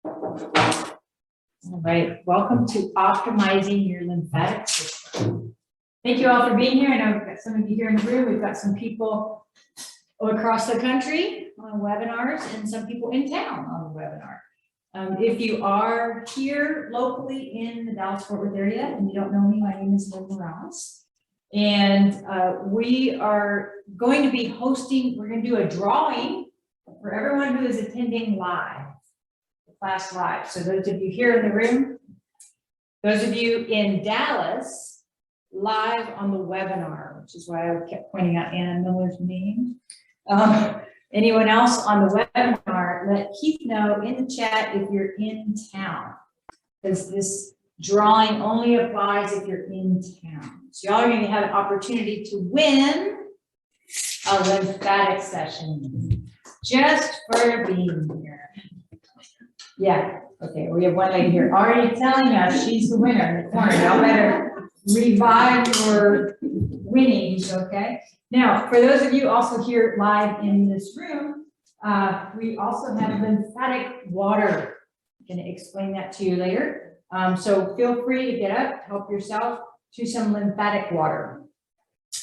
All right, welcome to Optimizing Your Lymphatic System. Thank you all for being here. I know we've got some of you here in the room. We've got some people across the country on webinars and some people in town on the webinar. If you are here locally in the Dallas-Fort Worth area and you don't know me, my name is Lynn Morales. And we are going to be hosting, we're going to do a drawing for everyone who is attending live, the class live. So those of you here in the room, those of you in Dallas, live on the webinar, which is why I kept pointing out Anna Miller's name. Anyone else on the webinar, let Keith know in the chat if you're in town, because this drawing only applies if you're in town. So y'all are going to have an opportunity to win a lymphatic session just for being here. Yeah, okay, we have one lady here already telling us she's the winner in the corner. Y'all better revive your winnings, okay? Now, for those of you also here live in this room, we also have lymphatic water. I'm going to explain that to you later. So feel free to get up, help yourself to some lymphatic water.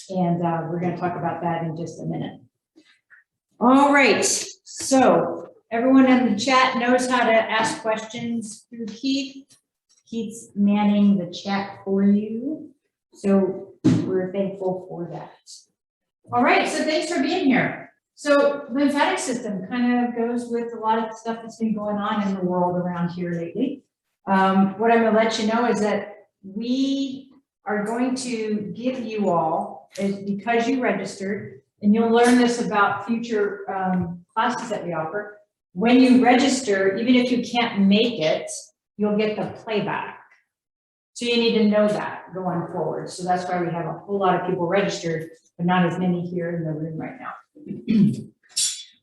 And we're going to talk about that in just a minute. All right, so everyone in the chat knows how to ask questions through Keith. Keith's manning the chat for you. So we're thankful for that. All right, so thanks for being here. So lymphatic system kind of goes with a lot of stuff that's been going on in the world around here lately. What I'm going to let you know is that we are going to give you all, because you registered, and you'll learn this about future classes that we offer. When you register, even if you can't make it, you'll get the playback. So you need to know that going forward. So that's why we have a whole lot of people registered, but not as many here in the room right now.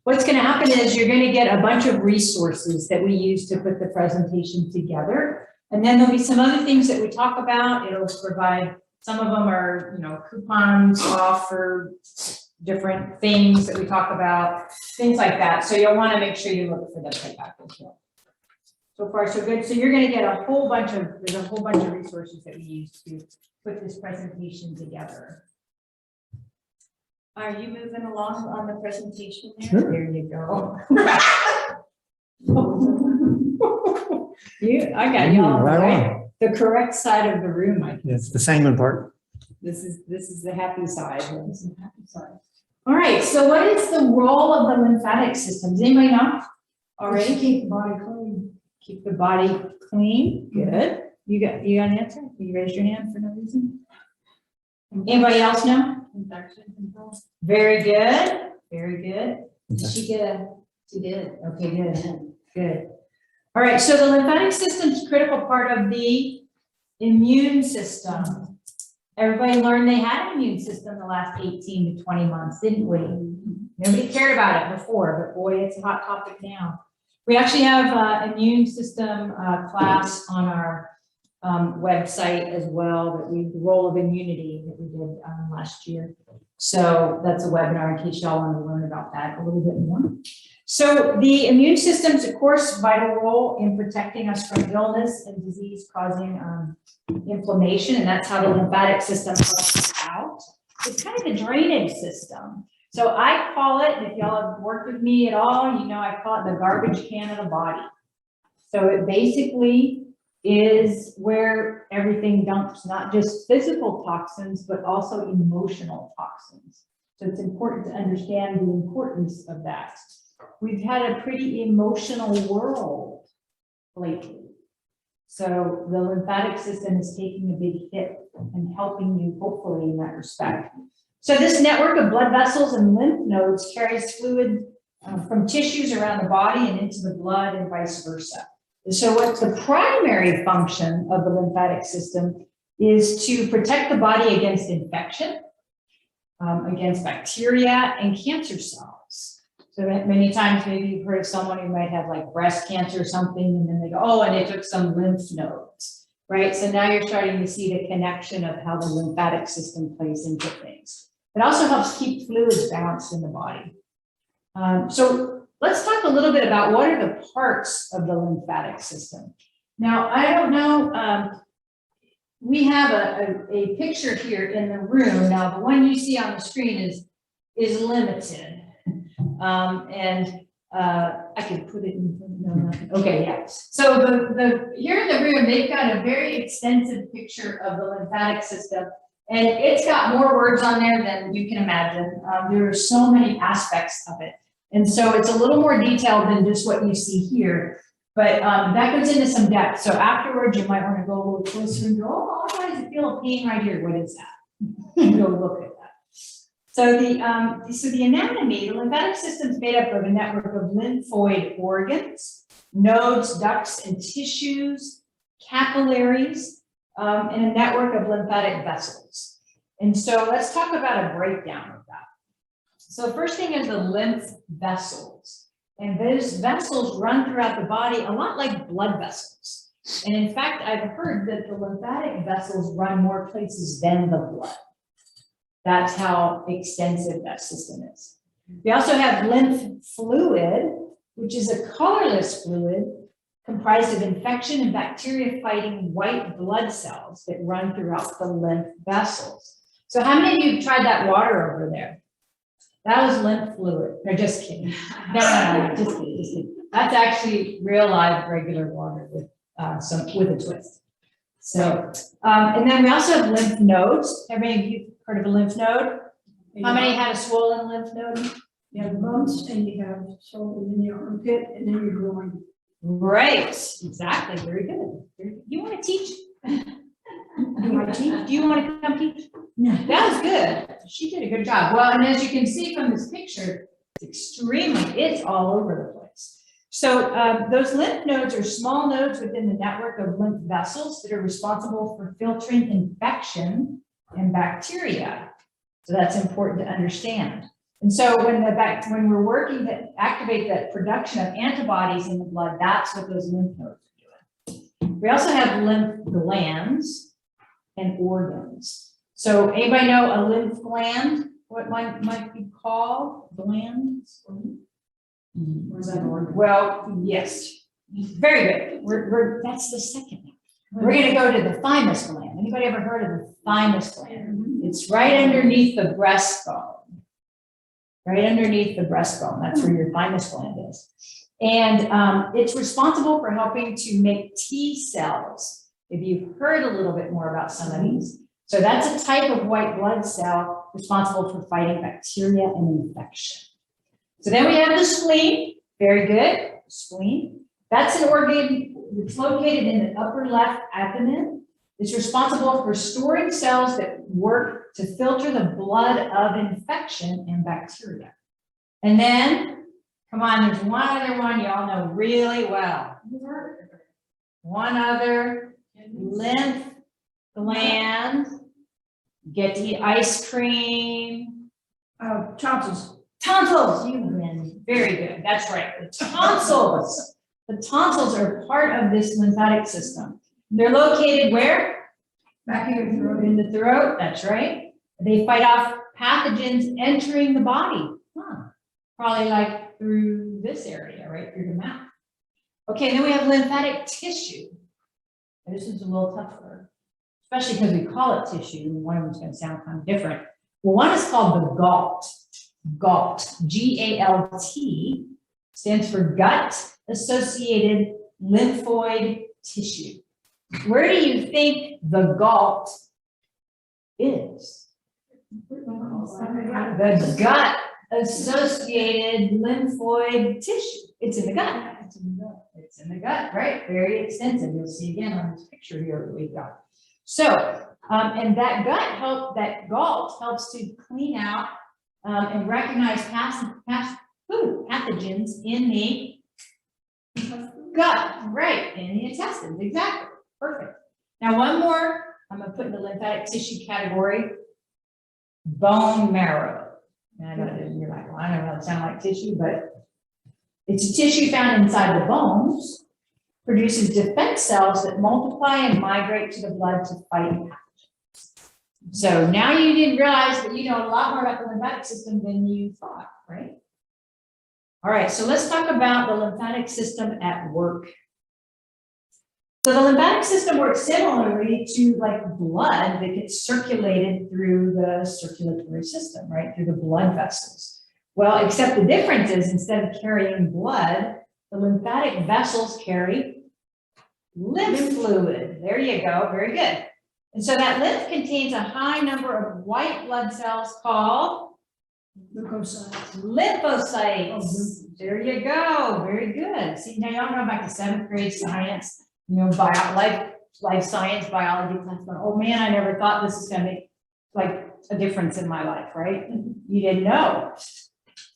What's going to happen is you're going to get a bunch of resources that we use to put the presentation together. And then there'll be some other things that we talk about. It'll provide, some of them are, coupons off for different things that we talk about, things like that. So you'll want to make sure you look for the playback as well. So far, so good. So you're going to get there's a whole bunch of resources that we use to put this presentation together. Are you moving along on the presentation there? Sure. There you go. I got you all right. The correct side of the room, I guess. It's the sanguine part. This is the happy side. This is the happy side. All right. So what is the role of the lymphatic system? Does anybody know already? Keep the body clean. Keep the body clean. Good. You got an answer? You raised your hand for no reason? Anybody else know? Infection control. Very good. Very good. Did she get a? She did. Okay, good. Good. All right. So the lymphatic system is a critical part of the immune system. Everybody learned they had an immune system the last 18 to 20 months, didn't we? Nobody cared about it before, but boy, it's a hot topic now. We actually have an immune system class on our website as well, the role of immunity that we did last year. So that's a webinar in case y'all want to learn about that a little bit more. So the immune system's, of course, vital role in protecting us from illness and disease causing inflammation, and that's how the lymphatic system helps us out. It's kind of the drainage system. So I call it, if y'all have worked with me at all, I call it the garbage can of the body. So it basically is where everything dumps, not just physical toxins, but also emotional toxins. So it's important to understand the importance of that. We've had a pretty emotional world lately. So the lymphatic system is taking a big hit and helping you, hopefully, in that respect. So this network of blood vessels and lymph nodes carries fluid from tissues around the body and into the blood and vice versa. So what's the primary function of the lymphatic system is to protect the body against infection, against bacteria and cancer cells. So many times maybe you've heard of someone who might have like breast cancer or something, and then they go, oh, and they took some lymph nodes, right? So now you're starting to see the connection of how the lymphatic system plays into things. It also helps keep fluids balanced in the body. So let's talk a little bit about what are the parts of the lymphatic system. Now, I don't know, we have a picture here in the room. Now, the one you see on the screen is limited. I could put it in, no, okay, yeah. So here in the room, they've got a very extensive picture of the lymphatic system, and it's got more words on there than you can imagine. There are so many aspects of it. And so it's a little more detailed than just what you see here, but that goes into some depth. So afterwards, you might want to go a little closer and go, oh, why does it feel a pain right here? What is that? Go look at that. So the anatomy, the lymphatic system is made up of a network of lymphoid organs, nodes, ducts, and tissues, capillaries, and a network of lymphatic vessels. And so let's talk about a breakdown of that. So first thing is the lymph vessels. And those vessels run throughout the body a lot like blood vessels. And in fact, I've heard that the lymphatic vessels run more places than the blood. That's how extensive that system is. We also have lymph fluid, which is a colorless fluid comprised of infection and bacteria fighting white blood cells that run throughout the lymph vessels. So how many of you have tried that water over there? That was lymph fluid. No, just kidding. No, just kidding. That's actually real live regular water with a twist. So, and then we also have lymph nodes. Have any of you heard of a lymph node? How many have a swollen lymph node? You have bumps and you have swollen in your armpit and then your groin. Right, exactly. Very good. You want to teach? Do you want to come teach? No. That was good. She did a good job. Well, and as you can see from this picture, it's all over the place. So those lymph nodes are small nodes within the network of lymph vessels that are responsible for filtering infection and bacteria. So that's important to understand. And so when we're working to activate the production of antibodies in the blood, that's what those lymph nodes are doing. We also have lymph glands and organs. So anybody know a lymph gland? What might be called glands? Or is that an organ? Well, yes, very good. That's the second one. We're going to go to the thymus gland. Anybody ever heard of the thymus gland? Mm-hmm. It's right underneath the breastbone. Right underneath the breastbone. That's where your thymus gland is. And it's responsible for helping to make T cells. If you've heard a little bit more about some of these. So that's a type of white blood cell responsible for fighting bacteria and infection. So then we have the spleen. Very good. Spleen. That's an organ that's located in the upper left abdomen. It's responsible for storing cells that work to filter the blood of infection and bacteria. And then, come on, there's one other one you all know really well. One other, lymph gland. Get to eat ice cream. Tonsils. Tonsils, you win. Very good. That's right. The tonsils. The tonsils are part of this lymphatic system. They're located where? Back in your throat. In the throat. That's right. They fight off pathogens entering the body. Probably like through this area, right through the mouth. Okay, then we have lymphatic tissue. This is a little tougher, especially because we call it tissue. One of them's going to sound kind of different. Well, one is called the GALT. GALT, G-A-L-T, stands for gut-associated lymphoid tissue. Where do you think the GALT is? The gut-associated lymphoid tissue. It's in the gut. It's in the gut, right? Very extensive. You'll see again on this picture here that we've got. So, and that GALT helps to clean out and recognize pathogens in the gut, right? In the intestines, exactly. Perfect. Now, one more, I'm going to put in the lymphatic tissue category, bone marrow. And I know that you're like, well, I don't know, it sounds like tissue, but it's a tissue found inside the bones, produces defense cells that multiply and migrate to the blood to fight pathogens. So now you didn't realize that you know a lot more about the lymphatic system than you thought, right? All right, so let's talk about the lymphatic system at work. So the lymphatic system works similarly to like blood that gets circulated through the circulatory system, right? Through the blood vessels. Well, except the difference is instead of carrying blood, the lymphatic vessels carry lymph fluid. There you go, very good. And so that lymph contains a high number of white blood cells called lymphocytes. There you go, very good. See, now y'all know about the 7th grade science, you know, life science, biology class. Oh man, I never thought this was gonna make like a difference in my life, right? You didn't know.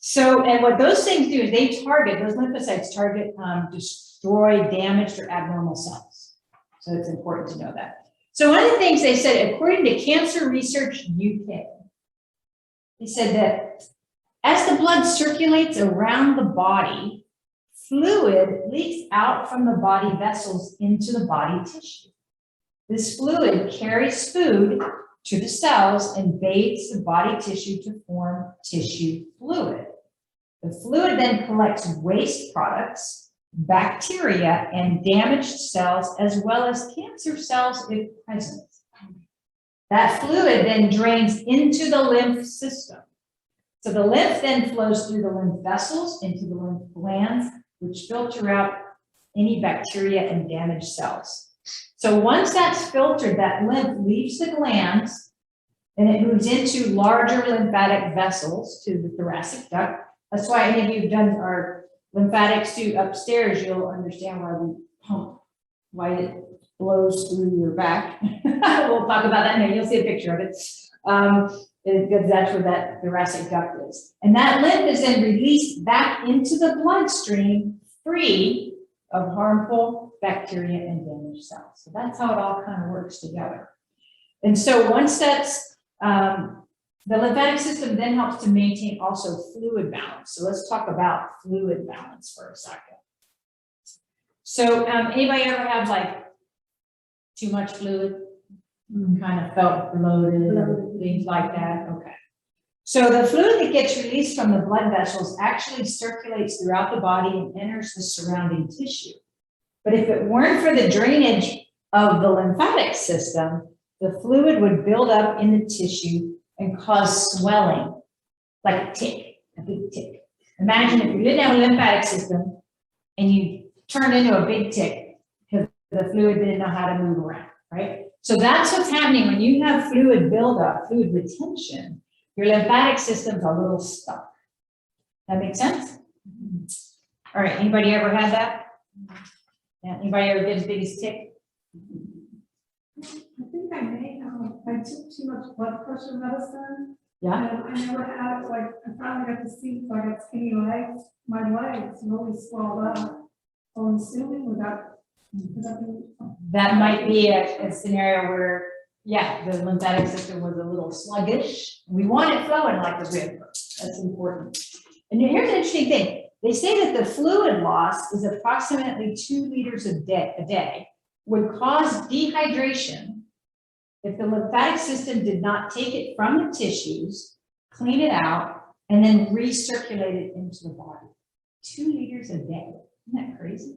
So, and what those things do is those lymphocytes target, destroy damaged or abnormal cells. So it's important to know that. So one of the things they said, according to Cancer Research UK, they said that as the blood circulates around the body, fluid leaks out from the body vessels into the body tissue. This fluid carries food to the cells and bathes the body tissue to form tissue fluid. The fluid then collects waste products, bacteria, and damaged cells, as well as cancer cells if present. That fluid then drains into the lymph system. So the lymph then flows through the lymph vessels into the lymph glands, which filter out any bacteria and damaged cells. So once that's filtered, that lymph leaves the glands and it moves into larger lymphatic vessels to the thoracic duct. That's why any of you have done our lymphatic suit upstairs, you'll understand why we pump, why it blows through your back. We'll talk about that now. You'll see a picture of it. Because that's where that thoracic duct is. And that lymph is then released back into the bloodstream free of harmful bacteria and damaged cells. So that's how it all kind of works together. And so once that's, the lymphatic system then helps to maintain also fluid balance. So let's talk about fluid balance for a second. So anybody ever have like too much fluid? Kind of felt bloated and things like that. Okay. So the fluid that gets released from the blood vessels actually circulates throughout the body and enters the surrounding tissue. But if it weren't for the drainage of the lymphatic system, the fluid would build up in the tissue and cause swelling, like a tick, a big tick. Imagine if you didn't have a lymphatic system and you turned into a big tick because the fluid didn't know how to move around, right? So that's what's happening when you have fluid buildup, fluid retention, your lymphatic system's a little stuck. That makes sense? All right, anybody ever had that? Yeah, anybody ever get as big as tick? I think I may have, I took too much blood pressure medicine. Yeah. And I never had it, like, I finally got to see, so I got skinny legs, my legs really swelled up. So I'm assuming that might be a scenario where, yeah, the lymphatic system was a little sluggish. We want it flowing like a river. That's important. And here's an interesting thing. They say that the fluid loss is approximately 2 liters a day would cause dehydration if the lymphatic system did not take it from the tissues, clean it out, and then recirculate it into the body. 2 liters a day. Isn't that crazy?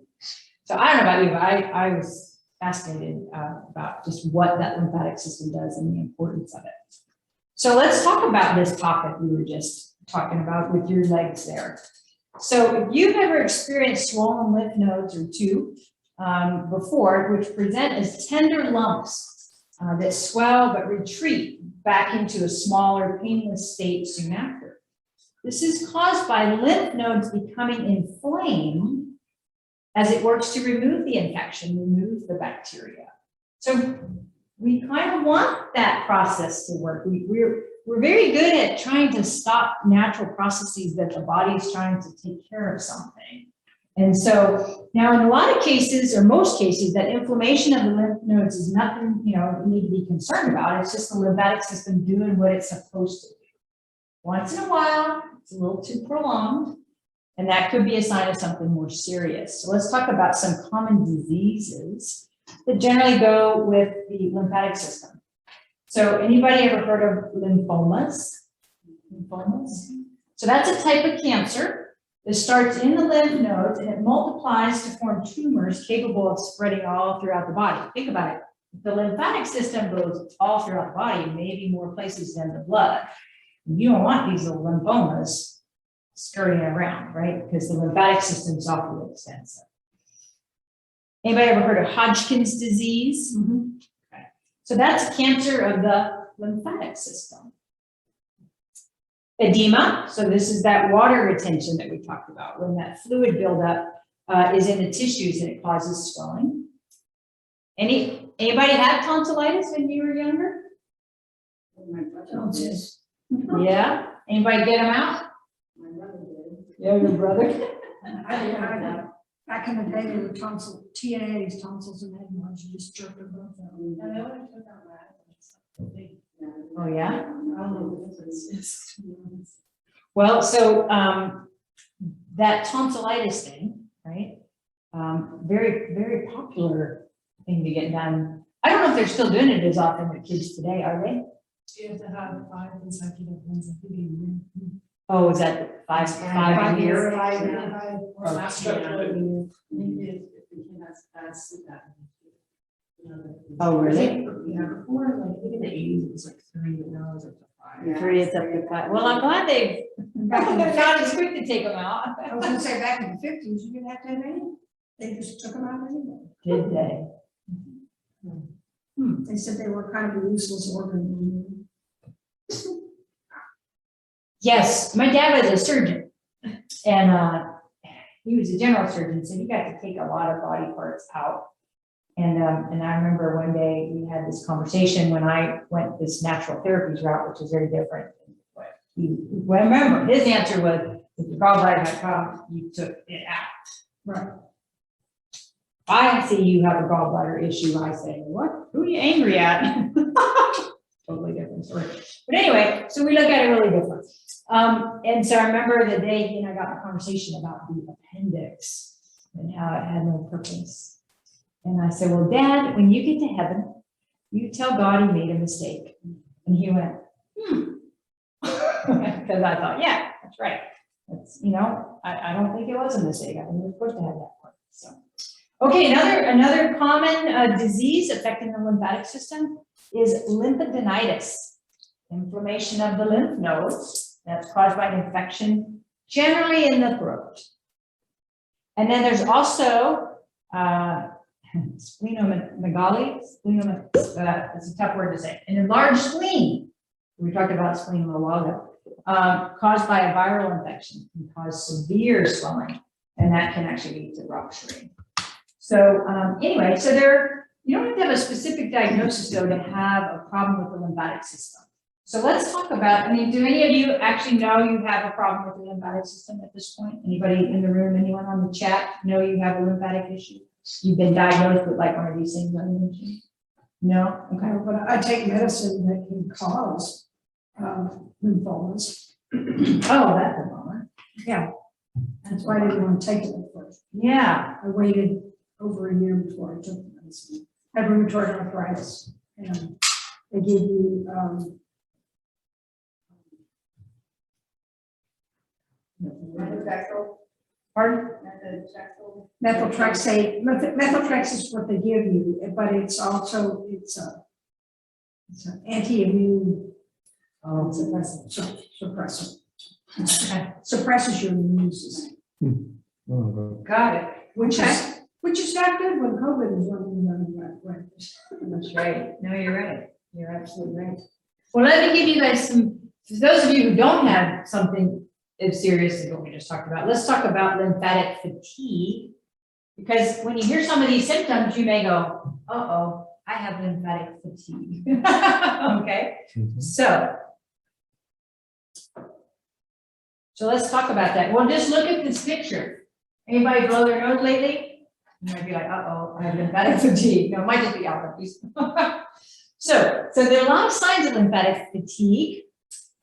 So I don't know about you, but I was fascinated about just what that lymphatic system does and the importance of it. So let's talk about this topic we were just talking about with your legs there. So if you've ever experienced swollen lymph nodes or two before, which present as tender lumps that swell but retreat back into a smaller, painless state soon after. This is caused by lymph nodes becoming inflamed as it works to remove the infection, remove the bacteria. So we kind of want that process to work. We're very good at trying to stop natural processes that the body is trying to take care of something. And so now in a lot of cases, or most cases, that inflammation of the lymph nodes is nothing, you need to be concerned about. It's just the lymphatic system doing what it's supposed to do. Once in a while, it's a little too prolonged, and that could be a sign of something more serious. So let's talk about some common diseases that generally go with the lymphatic system. So anybody ever heard of lymphomas? Lymphomas? So that's a type of cancer It starts in the lymph nodes and it multiplies to form tumors capable of spreading all throughout the body. Think about it. The lymphatic system goes all throughout the body, maybe more places than the blood. You don't want these little lymphomas scurrying around, right? Because the lymphatic system is awfully extensive. Anybody ever heard of Hodgkin's disease? Mhm. Okay. So that's cancer of the lymphatic system. Edema, so this is that water retention that we talked about, when that fluid buildup is in the tissues and it causes swelling. Anybody have tonsillitis when you were younger? Tonsils. Yeah. Anybody get them out? My brother did. Yeah, your brother. I had that. Back in the day, they were tonsil, TAs, tonsils and adenoids, you just jerk them both out. And I only took out my. Oh, yeah? I don't know what the difference is, to be honest. Well, so that tonsillitis thing, right? Very, very popular thing to get done. I don't know if they're still doing it as often with kids today, are they? You have to have 5 consecutive ones of feeding. Oh, is that five a year? Or last year. I think if the kid has sleep apnea. Oh, really? Yeah, before, like, even the 80s, it was like 3, but now it's up to 5. 3, it's up to 5. Well, I'm glad they've not as quick to take them out. I was gonna say, back in the 50s, you didn't have to have any. They just took them out anyway. Did they? They said they were kind of a useless organ. Yes, my dad was a surgeon, and he was a general surgeon, so he got to take a lot of body parts out. And I remember one day we had this conversation when I went this natural therapies route, which is very different. Well, I remember his answer was, if the gallbladder had problems, you took it out. Right. I see you have a gallbladder issue. I say, what? Who are you angry at? Totally different story. But anyway, so we look at it really different. And so I remember the day he and I got a conversation about the appendix and how it had no purpose. And I said, well, Dad, when you get to heaven, you tell God he made a mistake. And he went, because I thought, yeah, that's right. That's, you know, I don't think it was a mistake. I think we were supposed to have that part. So, okay, another common disease affecting the lymphatic system is lymphadenitis, inflammation of the lymph nodes that's caused by an infection, generally in the throat. And then there's also splenomegaly, it's a tough word to say, an enlarged spleen. We talked about spleen a little while ago, caused by a viral infection, can cause severe swelling, and that can actually lead to rupturing. So anyway, so you don't have to have a specific diagnosis though to have a problem with the lymphatic system. So let's talk about, I mean, do any of you actually know you have a problem with the lymphatic system at this point? Anybody in the room, anyone on the chat know you have a lymphatic issue? You've been diagnosed with like one of these things on the machine? No? Okay. But I take medicine that can cause lymphomas. Oh, that's a bummer. Yeah. That's why I didn't want to take it at first. Yeah. I waited over a year before I took the medicine. I have rheumatoid arthritis, and they give you pardon? Methotrexate. Methotrexate is what they give you, but it's also it's an anti-immune suppressant. Suppresses your immune system. Got it. Which is not good when COVID is running around right. That's right. No, you're right. You're absolutely right. Well, let me give you guys some, for those of you who don't have something as serious as what we just talked about, let's talk about lymphatic fatigue. Because when you hear some of these symptoms, you may go, uh-oh, I have lymphatic fatigue. Okay. So let's talk about that. Well, just look at this picture. Anybody blow their nose lately? You might be like, uh-oh, I have lymphatic fatigue. No, it might just be allergies. So there are a lot of signs of lymphatic fatigue.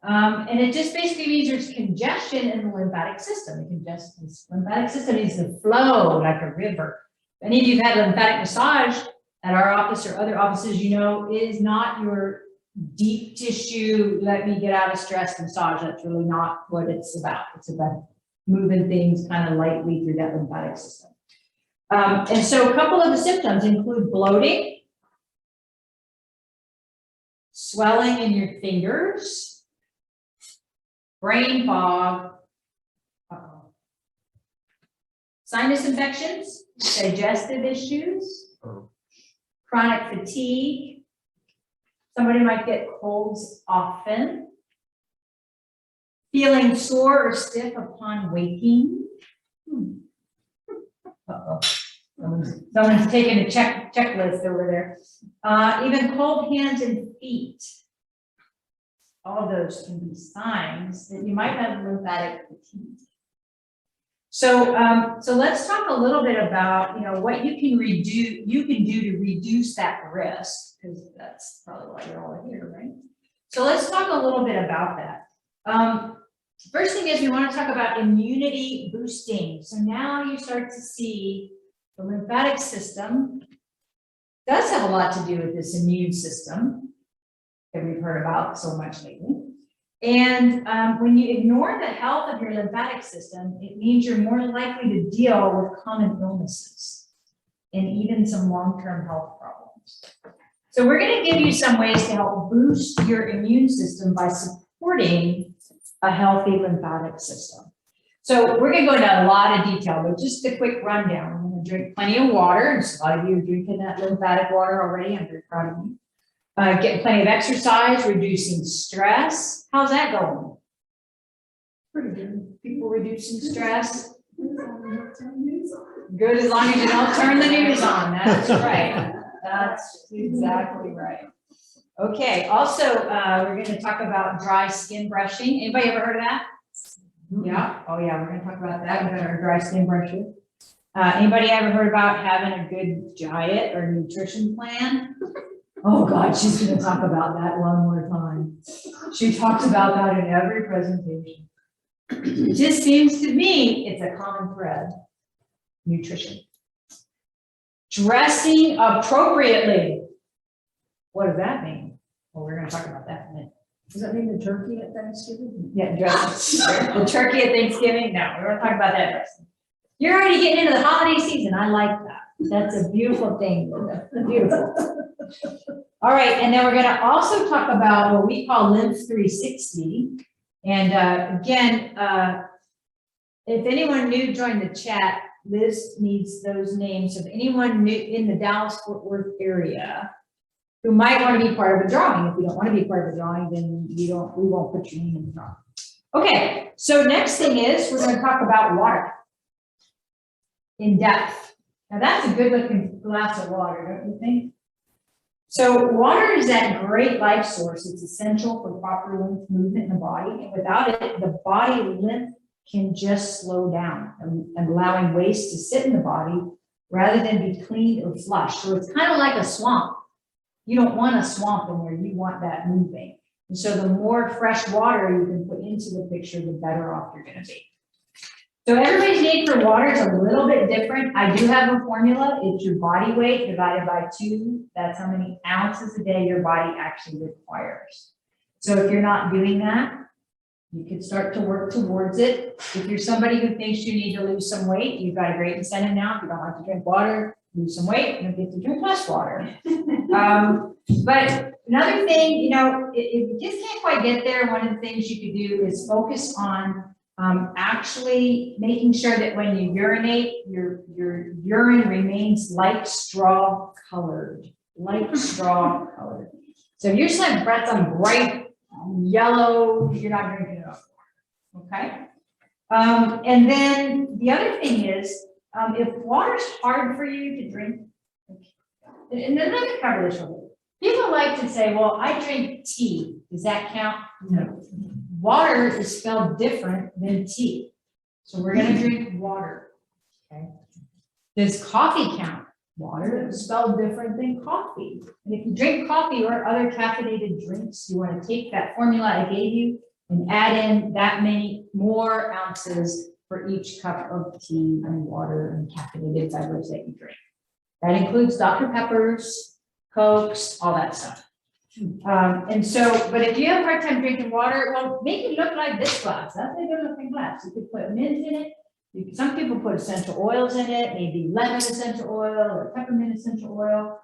And it just basically means there's congestion in the lymphatic system. The lymphatic system needs to flow like a river. If any of you have had lymphatic massage at our office or other offices, you know, it is not your deep tissue, let me get out of stress massage. That's really not what it's about. It's about moving things kind of lightly through that lymphatic system. And so a couple of the symptoms include bloating, swelling in your fingers, brain fog, sinus infections, digestive issues, chronic fatigue. Somebody might get colds often, feeling sore or stiff upon waking. Uh-oh. Someone's taking a checklist over there. Even cold hands and feet. All of those can be signs that you might have lymphatic fatigue. So, so let's talk a little bit about, you know, what you can do to reduce that risk, because that's probably why you're all here, right? So let's talk a little bit about that. First thing is we want to talk about immunity boosting. So now you start to see the lymphatic system does have a lot to do with this immune system that we've heard about so much lately. And when you ignore the health of your lymphatic system, it means you're more likely to deal with common illnesses and even some long-term health problems. So we're going to give you some ways to help boost your immune system by supporting a healthy lymphatic system. So we're going to go into a lot of detail, but just a quick rundown. I'm going to drink plenty of water, and a lot of you are drinking that lymphatic water already. I'm very proud of you. Get plenty of exercise, reducing stress. How's that going? Pretty good. People reducing stress. Good, as long as you don't turn the news on. That's right. That's exactly right. Okay, also, we're going to talk about dry skin brushing. Anybody ever heard of that? Yeah? Oh yeah, we're going to talk about that. We've got our dry skin brusher. Anybody ever heard about having a good diet or nutrition plan? Oh God, she's going to talk about that one more time. She talks about that in every presentation. It just seems to me it's a common thread. Nutrition. Dressing appropriately. What does that mean? Well, we're going to talk about that in a minute. Does that mean the turkey at Thanksgiving? Yeah, dress. The turkey at Thanksgiving? No, we're going to talk about that dressing. You're already getting into the holiday season. I like that. That's a beautiful thing. Beautiful. All right, and then we're going to also talk about what we call Lymph 360. And again, if anyone new joined the chat, Liz needs those names of anyone new in the Dallas-Fort Worth area who might want to be part of a drawing. If you don't want to be part of a drawing, then we won't put your name in the drawing. Okay, so next thing is we're going to talk about water in depth. Now that's a good looking glass of water, don't you think? So water is that great life source. It's essential for proper lymph movement in the body. And without it, the body lymph can just slow down, and allowing waste to sit in the body rather than be cleaned or flushed. So it's kind of like a swamp. You don't want a swamp in there. You want that moving. And so the more fresh water you can put into the picture, the better off you're going to be. So everybody's need for water is a little bit different. I do have a formula. It's your body weight divided by 2. That's how many ounces a day your body actually requires. So if you're not doing that, you can start to work towards it. If you're somebody who thinks you need to lose some weight, you've got a great incentive now. If you don't like to drink water, lose some weight, you'll get to drink less water. But another thing, you know, if you just can't quite get there, one of the things you could do is focus on actually making sure that when you urinate, your urine remains light straw colored, So if you're just like breath some bright yellow, you're not drinking enough water, okay? And then the other thing is, if water's hard for you to drink, and then let me cover this a little. People like to say, well, I drink tea. Does that count? No. Water is spelled different than tea. So we're going to drink water. Okay. Does coffee count? Water is spelled different than coffee. And if you drink coffee or other caffeinated drinks, you want to take that formula I gave you and add in that many more ounces for each cup of tea and water and caffeinated beverage that you drink. That includes Dr. Peppers, Cokes, all that stuff. And so, but if you have a hard time drinking water, well, make it look like this glass. That's a good looking glass. You could put mint in it. Some people put essential oils in it, maybe lemon essential oil or peppermint essential oil.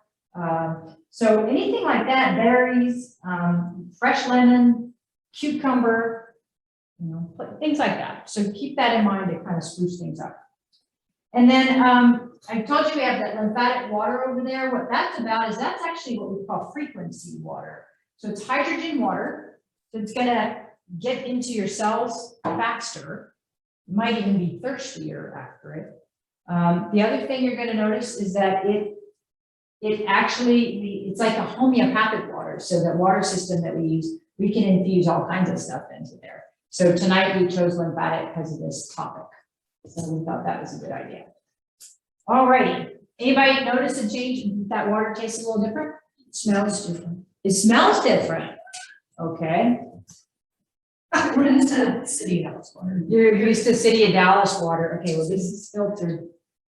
So anything like that, berries, fresh lemon, cucumber, things like that. So keep that in mind to kind of spruce things up. And then I told you we have that lymphatic water over there. What that's about is that's actually what we call frequency water. So it's hydrogen water. So it's going to get into your cells faster. You might even be thirstier after it. The other thing you're going to notice is that it's like a homeopathic water. So that water system that we use, we can infuse all kinds of stuff into there. So tonight we chose lymphatic because of this topic. So we thought that was a good idea. All righty. Anybody notice a change? That water tastes a little different? It smells different. It smells different. Okay. We're into city house water. You're used to City of Dallas water. Okay, well, this is filtered.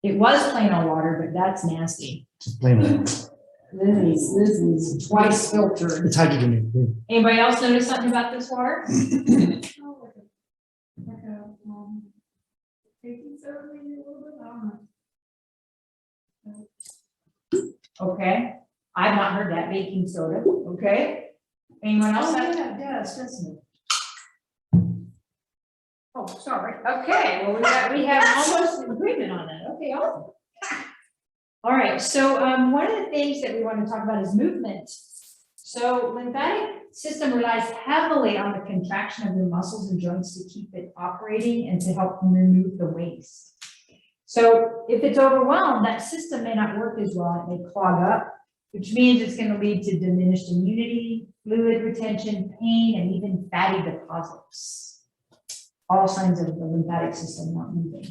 It was plain old water, but that's nasty. Plain old. This is twice filtered. It's hydrogenated. Anybody else notice something about this water? Oh, like a baking soda, maybe a little bit, I don't know. Okay. I've not heard that, baking soda. Okay. Anyone else? Oh, have- yeah, it does, doesn't it? Oh, sorry. Okay, well, we have almost an agreement on that. Okay, awesome. All right, so one of the things that we want to talk about is movement. So lymphatic system relies heavily on the contraction of the muscles and joints to keep it operating and to help remove the waste. So if it's overwhelmed, that system may not work as well. It may clog up, which means it's going to lead to diminished immunity, fluid retention, pain, and even fatty deposits. All signs of the lymphatic system not moving.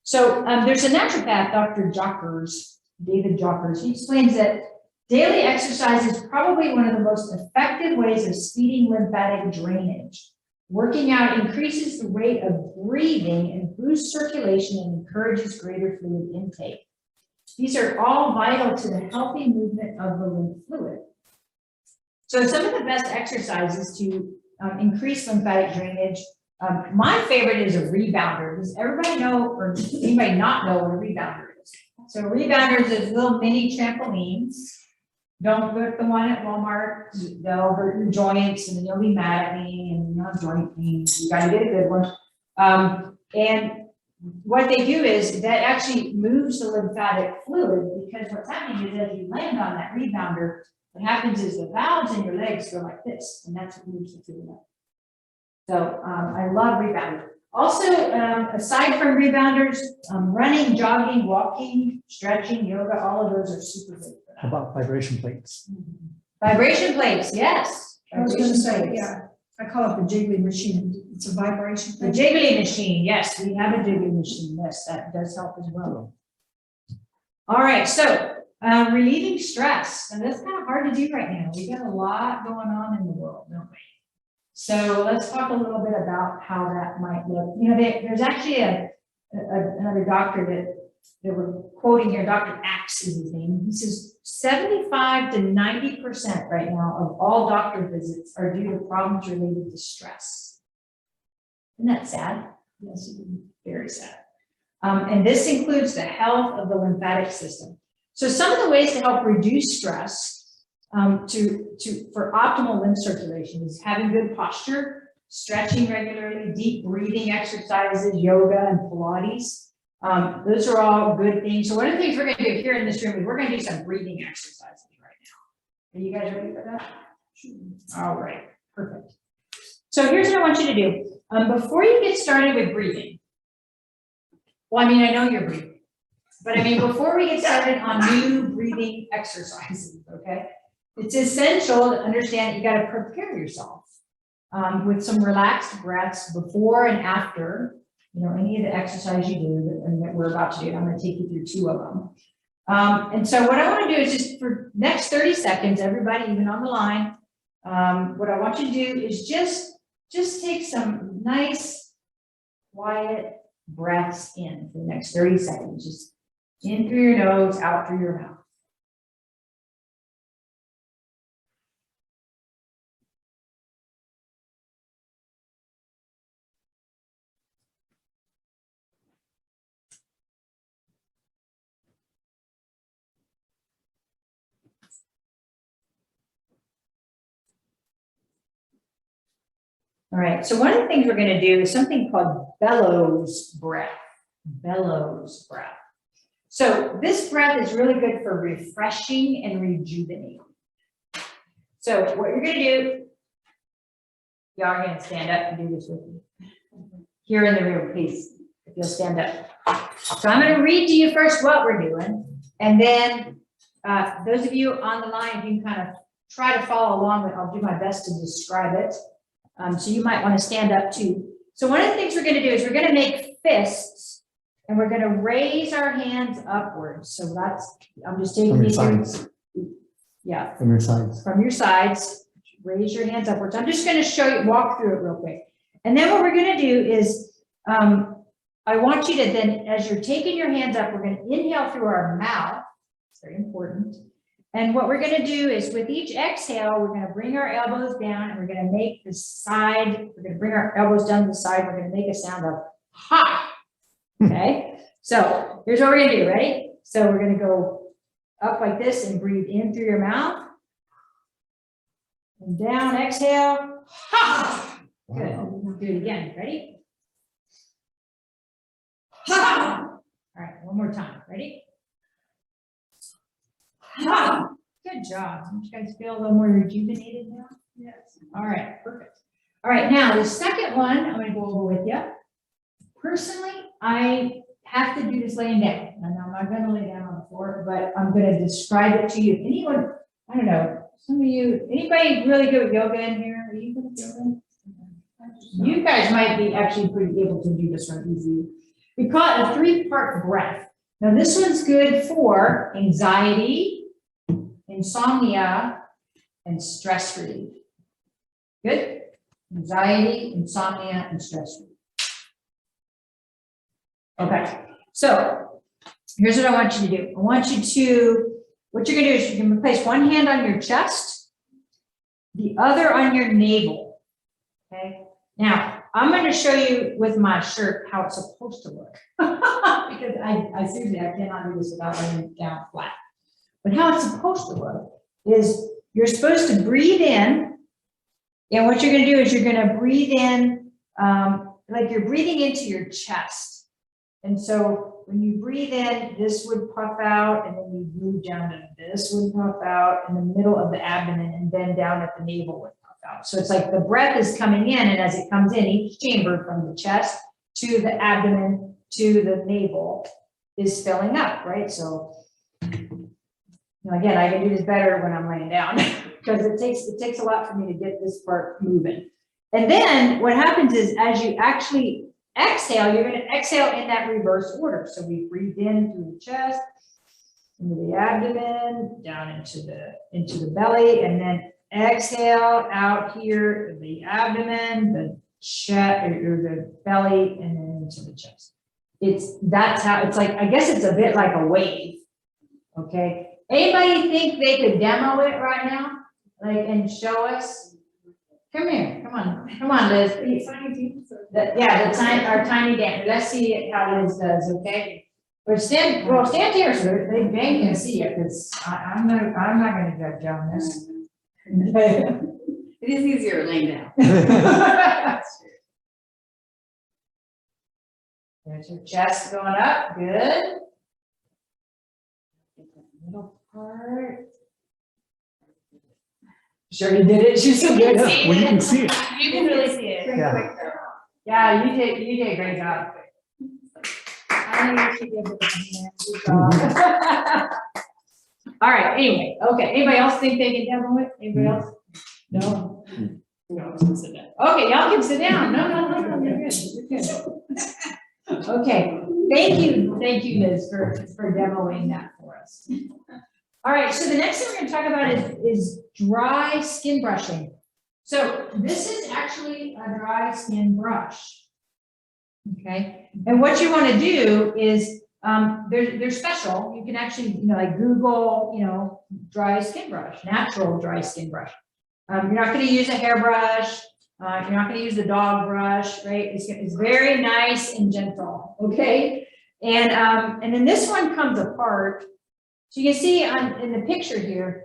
So there's a naturopath, Dr. Jockers, David Jockers. He explains that daily exercise is probably one of the most effective ways of speeding lymphatic drainage. Working out increases the rate of breathing and boosts circulation and encourages greater fluid intake. These are all vital to the healthy movement of the lymph fluid. So some of the best exercises to increase lymphatic drainage. My favorite is a rebounder. Does everybody know, or anybody not know what a rebounder is? So rebounders is little mini trampolines. Don't get the one at Walmart. They'll hurt your joints, and then you'll be mad at me, and you'll have joint pain. You got to get a good one. And what they do is that actually moves the lymphatic fluid, because what's happening is as you land on that rebounder, what happens is the valves in your legs go like this, and that's what moves the fluid up. So I love rebounders. Also, aside from rebounders, running, jogging, walking, stretching, yoga, all of those are super good for How that. about vibration plates? Vibration plates, yes. I was gonna Vibration say, plates. yeah, I call it the jiggly machine. It's a vibration The thing. jiggly machine, yes, we have a jiggly machine, yes, that does help as well. All right, so relieving stress, and that's kind of hard to do right now. We got a lot going on in the world, don't we? So let's talk a little bit about how that might look. You know, there's actually another doctor that we're quoting here, Dr. Axe is his name. He says 75 to 90% right now of all doctor visits are due to problems related to stress. Isn't that sad? Yes, very sad. And this includes the health of the lymphatic system. So some of the ways to help reduce stress for optimal lymph circulation is having good posture, stretching regularly, deep breathing exercises, yoga and Pilates. Those are all good things. So one of the things we're going to do here in this room is we're going to do some breathing exercises right now. Are you guys ready for that? All right, perfect. So here's what I want you to do. Before you get started with breathing, well, I mean, I know you're breathing, but I mean, before we get started on new breathing exercises, okay? It's essential to understand that you got to prepare yourself with some relaxed breaths before and after, you know, any of the exercise you do that we're about to do. I'm going to take you through two of them. And so what I want to do is just for next 30 seconds, everybody, even on the line, what I want you to do is just take some nice, quiet breaths in for the next 30 seconds. Just in through your nose, out through your mouth. All right, so one of the things we're gonna do is something called bellows breath. Bellows breath. So this breath is really good for refreshing and rejuvenating. So what you're gonna do, y'all are gonna stand up and do this with me. Here in the room, please, if you'll stand up. So I'm gonna read to you first what we're doing, and then those of you on the line, you can kind of try to follow along, but I'll do my best to describe it. So you might want to stand up too. So one of the things we're going to do is we're going to make fists, and we're going to raise our hands upwards. So that's, I'm just taking From your these here. sides. Yeah, From your sides. from your sides, raise your hands upwards. I'm just going to show you, walk through it real quick. And then what we're going to do is, I want you to then, as you're taking your hands up, we're going to inhale through our mouth. It's very important. And what we're going to do is with each exhale, we're going to bring our elbows down, and we're going to make the side, we're going to bring our elbows down to the side. We're going to make a sound of ha. Okay. So here's what we're going to do. Ready? So we're going to go up like this and breathe in through your mouth. And down, exhale. Ha. Good. We'll do it again. Ready? Ha. All right. One more time. Ready? Ha. Good job. Don't you guys feel a little more rejuvenated now? Yes. All right, perfect. All right, now the second one I'm going to go over with you. Personally, I have to do this laying down, and I'm not going to lay down on the floor, but I'm going to describe it to you. Anyone, I don't know, some of you, anybody really good with yoga in here? Are you good with yoga? You guys might be actually pretty able to do this one easy. We call it a 3-part breath. Now this one's good for anxiety, insomnia, and stress relief. Good? Anxiety, insomnia, and stress relief. Okay, so here's what I want you to do. I want you to, what you're gonna do is you're gonna place one hand on your chest, the other on your navel, okay? Now, I'm gonna show you with my shirt how it's supposed to look. Because I seriously, I cannot do this without laying it down flat. But how it's supposed to look is you're supposed to breathe in, and what you're going to do is you're going to breathe in like you're breathing into your chest. And so when you breathe in, this would puff out, and then you move down, and this would puff out in the middle of the abdomen, and then down at the navel would puff out. So it's like the breath is coming in, and as it comes in, each chamber from the chest to the abdomen to the navel is filling up, right? So again, I can do this better when I'm laying down because it takes a lot for me to get this part moving. And then what happens is as you actually exhale, you're going to exhale in that reverse order. So we breathe in through the chest, into the abdomen, down into the belly, and then exhale out here, the abdomen, the chest, or the belly, and then into the chest. That's how it's like, I guess it's a bit like a wave. Okay. Anybody think they could demo it right now? Like, and show us? Come here, come on, Liz. Our tiny dancer. Let's see how Liz does, okay? But stand here so they can see it, because I'm not gonna judge you on this. It is easier laying down. There's your chest going up, good. Middle part. Sure you did it, she's so good. Yeah, well, you can see it. You can really see it. Yeah. Yeah, you did a great job. I think you should give it a hand. All right, anyway, okay, anybody else think they can demo it? Anybody else? No? No, it's sit down. Okay, y'all can sit down. No, you're good, you're good. Okay, thank you, Liz, for demoing that for us. All right, so the next thing we're going to talk about is dry skin brushing. So this is actually a dry skin brush. Okay, and what you want to do is they're special. You can actually, like Google, dry skin brush, natural dry skin brush. You're not going to use a hairbrush. You're not going to use the dog brush, right? It's very nice and gentle, okay? And then this one comes apart. So you can see in the picture here,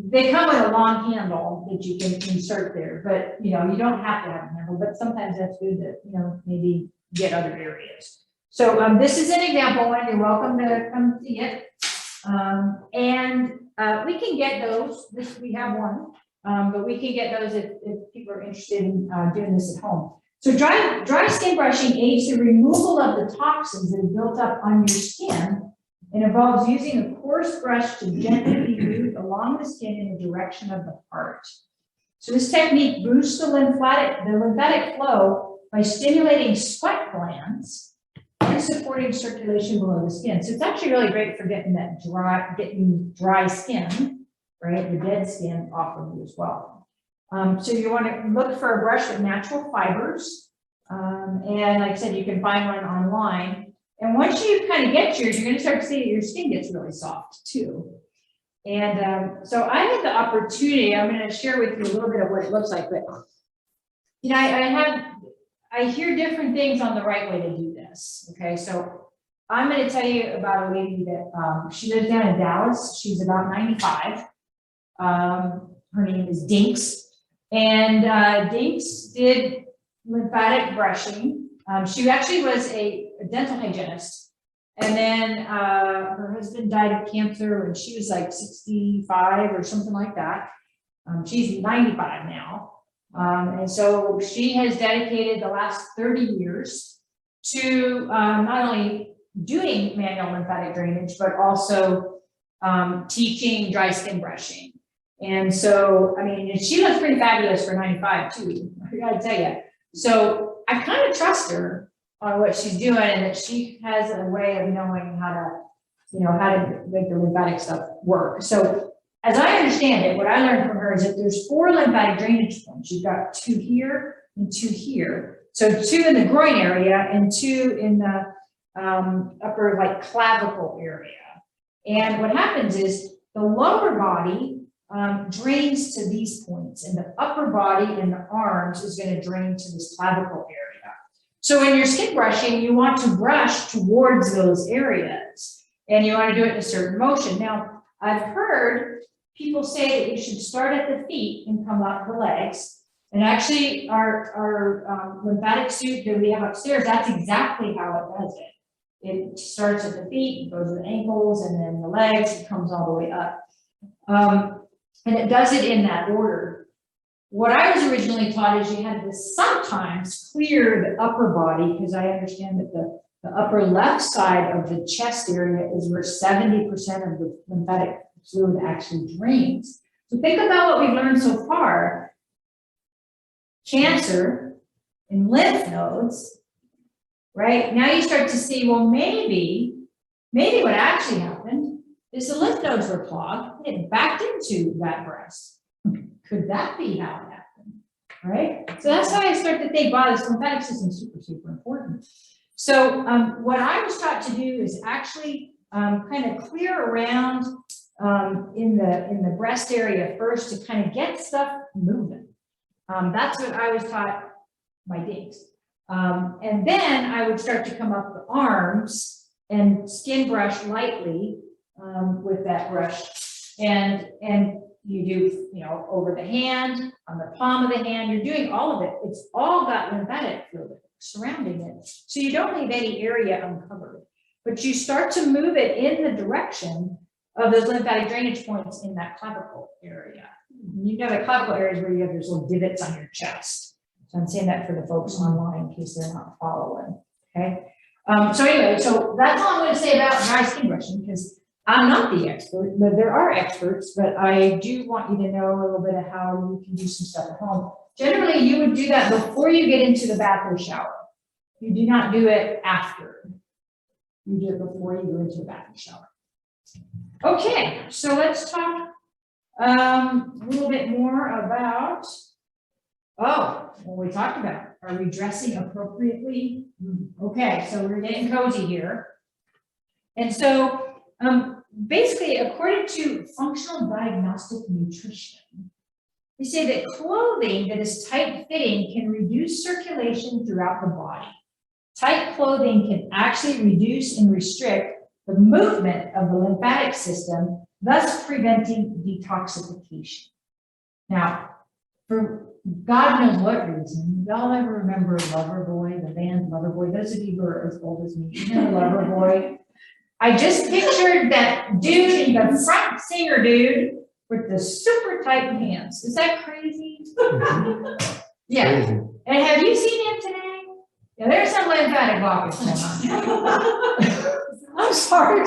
they come with a long handle that you can insert there, but, you know, you don't have to have a handle, but sometimes that's good to, you know, maybe get other areas. So, this is an example one, you're welcome to come see it. We can get those, we have one, but we can get those if people are interested in doing this at home. So dry skin brushing aids the removal of the toxins that are built up on your skin and involves using a coarse brush to gently move along the skin in the direction of the heart. So this technique boosts the lymphatic flow by stimulating sweat glands and supporting circulation below the skin. So it's actually really great for getting that dry skin, right, the dead skin off of you as well. So you want to look for a brush with natural fibers. And like I said, you can find one online. And once you kind of get yours, you're going to start to see that your skin gets really soft too. And so I had the opportunity, I'm going to share with you a little bit of what it looks like, but you know, I hear different things on the right way to do this. Okay, so I'm going to tell you about a lady that she lives down in Dallas. She's about 95. Her name is Dinks. And Dinks did lymphatic brushing. She actually was a dental hygienist. And then her husband died of cancer when she was like 65 or something like that. She's 95 now. And so she has dedicated the last 30 years to not only doing manual lymphatic drainage, but also teaching dry skin brushing. And so, I mean, she looks pretty fabulous for 95 too, I gotta tell you. So I kind of trust her on what she's doing and that she has a way of knowing how to, you know, how to make the lymphatic stuff work. So as I understand it, what I learned from her is that there's 4 lymphatic drainage points. You've got 2 here and 2 here. So 2 in the groin area and 2 in the upper like clavicle area. And what happens is the lower body drains to these points, and the upper body and the arms is going to drain to this clavicle area. So in your skin brushing, you want to brush towards those areas, and you want to do it in a certain motion. Now, I've heard people say that you should start at the feet and come up the legs. And actually, our lymphatic suit that we have upstairs, that's exactly how it does it. It starts at the feet, goes to the ankles, and then the legs, it comes all the way up. And it does it in that order. What I was originally taught is you had to sometimes clear the upper body, because I understand that the upper left side of the chest area is where 70% of the lymphatic fluid actually drains. So think about what we've learned so far. Cancer and lymph nodes, right? Now you start to see, well, maybe what actually happened is the lymph nodes were clogged, it backed into that breast. Could that be how it happened, right? So that's how I start to think, wow, this lymphatic system is super, super important. So what I was taught to do is actually kind of clear around in the breast area first to kind of get stuff moving. That's what I was taught by Dinks. And then I would start to come up the arms and skin brush lightly with that brush, and you do, you know, over the hand, on the palm of the hand, you're doing all of it. It's all got lymphatic fluid surrounding it. So you don't leave any area uncovered, but you start to move it in the direction of those lymphatic drainage points in that clavicle area. You know, the clavicle area is where you have those little divots on your chest. So I'm saying that for the folks online in case they're not following, okay? So anyway, so that's all I'm going to say about dry skin brushing, because I'm not the expert, but there are experts, but I do want you to know a little bit of how you can do some stuff at home. Generally, you would do that before you get into the bath or shower. You do not do it after. You do it before you go into the bath or shower. Okay, so let's talk a little bit more about, what we talked about. Are we dressing appropriately? Okay, so we're getting cozy here. And so, basically, according to functional diagnostic nutrition, they say that clothing that is tight-fitting can reduce circulation throughout the body. Tight clothing can actually reduce and restrict the movement of the lymphatic system, thus preventing detoxification. Now, for God knows what reason, y'all ever remember Loverboy, the band Loverboy? Those of you who are as old as me, you know Loverboy. I just pictured that dude, the front singer dude, with the super tight hands. Is that crazy? Yeah. Crazy. And have you seen him today? Yeah, there's some lymphatic blockage going on. I'm sorry.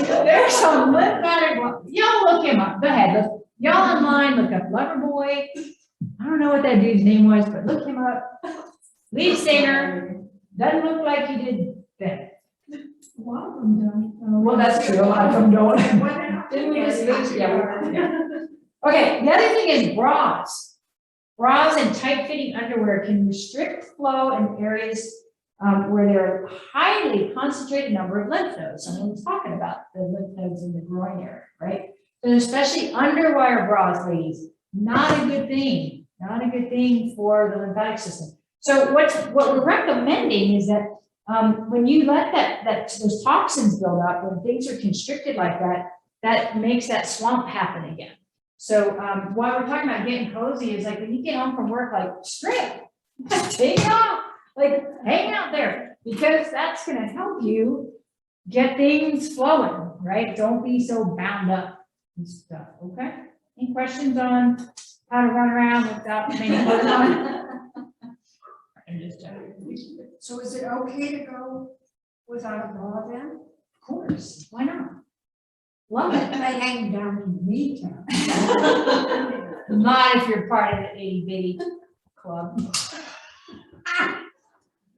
There's some lymphatic blockage. Y'all look him up. Go ahead. Look. Y'all online, look up Loverboy. I don't know what that dude's name was, but look him up. Lead singer. Doesn't look like he did then. A lot of them don't. Well, that's true. A lot of them don't. Didn't we just finish? Yeah. Okay, the other thing is bras. Bras and tight-fitting underwear can restrict flow in areas where there are highly concentrated number of lymph nodes. And we're talking about the lymph nodes in the groin area, right? And especially underwire bras, ladies, not a good thing. Not a good thing for the lymphatic system. So what we're recommending is that when you let those toxins build up, when things are constricted like that, that makes that swamp happen again. So while we're talking about getting cozy, is like when you get home from work, like strip, take it off, like hang out there, because that's going to help you get things flowing, right? Don't be so bound up and stuff. Okay. Any questions on how to run around without many clothes on? I'm just So is it okay to go without a bra then? Of course. Why not? Love it. I hang down to the knee cap. Not if you're part of the itty bitty club.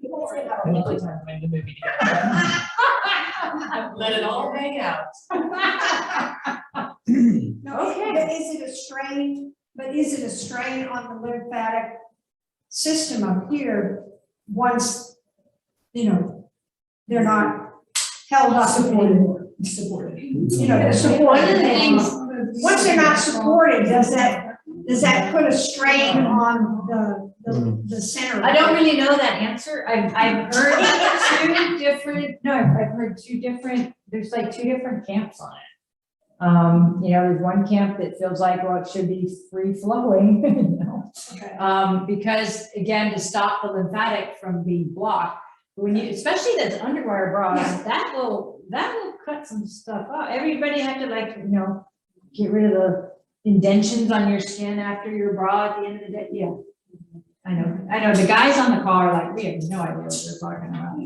Lovely time to make the movie together. Let it all hang out. No, Okay. but is it a strain? But is it a strain on the lymphatic system up here once, you know, they're not held up anymore? Supported. You know, the support. One of the things, Once they're not supported, does that put a strain on the center? I don't really know that answer. I've heard two different, I've heard two different, there's like two different camps on it. You know, there's one camp that feels like, well, it should be free flowing, you know. Okay. Because again, to stop the lymphatic from being blocked, when you, especially that's underwire bras, that will cut some stuff out. Everybody had to, like, you know, get rid of the indentions on your skin after your bra at the end of the day. Yeah, I know. The guys on the call are like, we have no idea what they're talking about.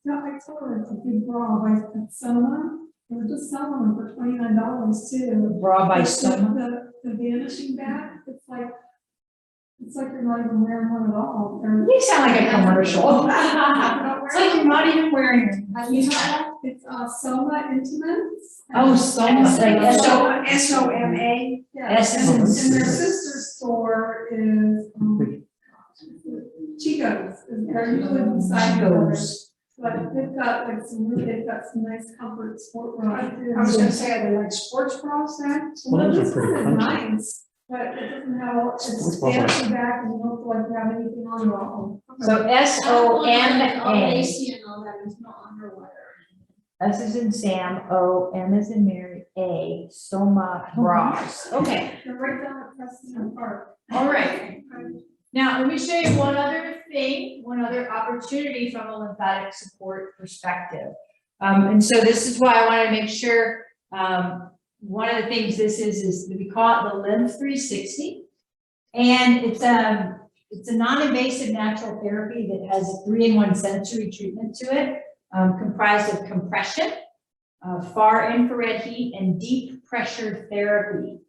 No, I told her it's a good bra by Soma. They were just selling them for $29 too. Bra by The- Soma. The vanishing bag, it's like you're not even wearing one at all. You sound like a commercial. It's like you're not even wearing it. You know, it's Soma Intimates. Oh, Soma, like So SOMA. Yeah, S is and in their sister store is Chico's. They're usually beside Chico's. but they've got some nice comfort sport bras. I was gonna say, are they like sports bras then? Well, Those are this pretty one is punchy. nice, but it doesn't have, Sports it's bras are- fancy back and you don't feel like you have anything on at all. So SOMA. Lacy and all that, it's not underwire. S is in Sam, O, M is in Mary, A, Soma bras. Okay, They're right down at Preston Park. all right. Now, let me show you one other thing, one other opportunity from a lymphatic support perspective. And so this is why I wanted to make sure, one of the things this is we call it the Lymph 360. And it's a non-invasive natural therapy that has a 3-in-1 sensory treatment to it, comprised of compression, far infrared heat, and deep pressure therapy.